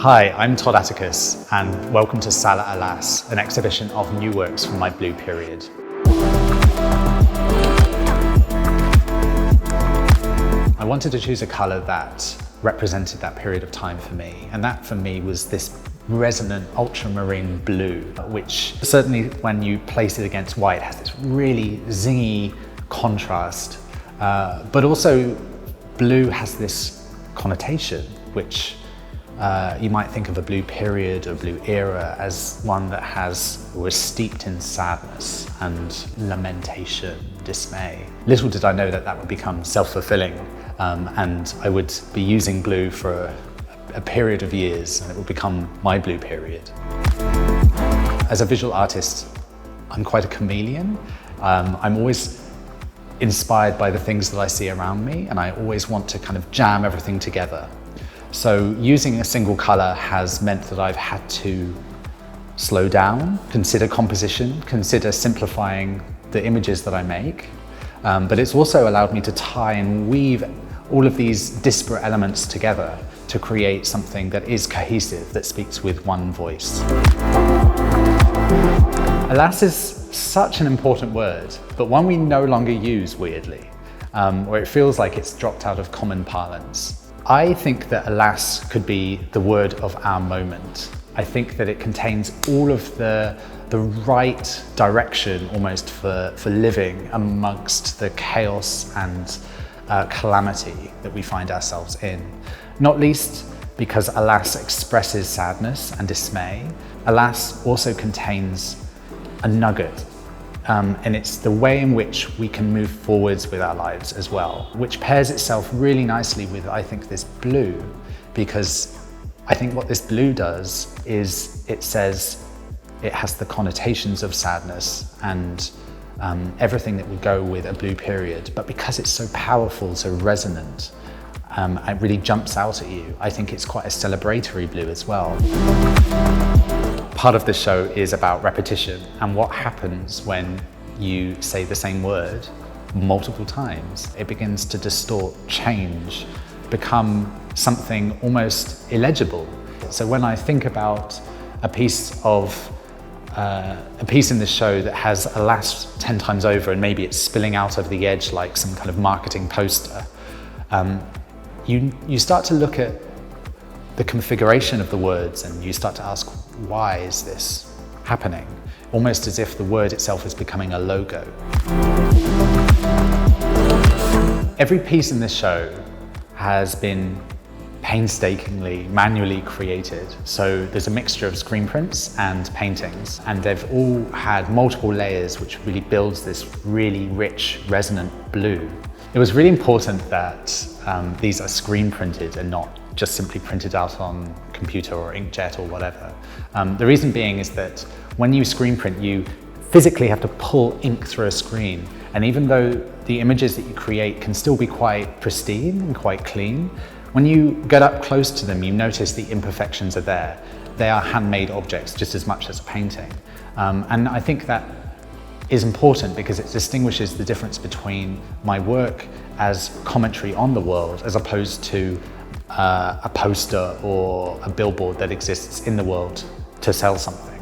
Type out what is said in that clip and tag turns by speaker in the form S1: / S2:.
S1: Hi, I'm Todd Atticus, and welcome to Sala Alas, an exhibition of new works from my blue period. I wanted to choose a colour that represented that period of time for me, and that for me was this resonant ultramarine blue, which certainly when you place it against white has this really zingy contrast, but also blue has this connotation which you might think of a blue period or blue era as one that was steeped in sadness and lamentation, dismay. Little did I know that that would become self-fulfilling, and I would be using blue for a period of years, and it would become my blue period. As a visual artist, I'm quite a chameleon. I'm always inspired by the things that I see around me, and I always want to kind of jam everything together. So using a single colour has meant that I've had to slow down, consider composition, consider simplifying the images that I make, but it's also allowed me to tie and weave all of these disparate elements together to create something that is cohesive, that speaks with one voice. Alas is such an important word, but one we no longer use, weirdly, or it feels like it's dropped out of common parlance. I think that alas could be the word of our moment. I think that it contains all of the right direction almost for living amongst the chaos and calamity that we find ourselves in. Not least because alas expresses sadness and dismay. Alas also contains a nugget. And it's the way in which we can move forwards with our lives as well, which pairs itself really nicely with, I think, this blue, because I think what this blue does is it says it has the connotations of sadness and everything that would go with a blue period, but because it's so powerful, so resonant, it really jumps out at you. I think it's quite a celebratory blue as well. Part of the show is about repetition and what happens when you say the same word multiple times. It begins to distort, change, become something almost illegible. So when I think about a piece in this show that has alas 10 times over and maybe it's spilling out over the edge like some kind of marketing poster, you start to look at the configuration of the words and you start to ask, why is this happening? Almost as if the word itself is becoming a logo. Every piece in this show has been painstakingly, manually created. So there's a mixture of screen prints and paintings, and they've all had multiple layers which really builds this really rich, resonant blue. It was really important that these are screen printed and not just simply printed out on computer or inkjet or whatever. The reason being is that when you screen print, you physically have to pull ink through a screen. And even though the images that you create can still be quite pristine and quite clean, when you get up close to them, you notice the imperfections are there. They are handmade objects just as much as a painting. And I think that is important because it distinguishes the difference between my work as commentary on the world as opposed to a poster or a billboard that exists in the world to sell something.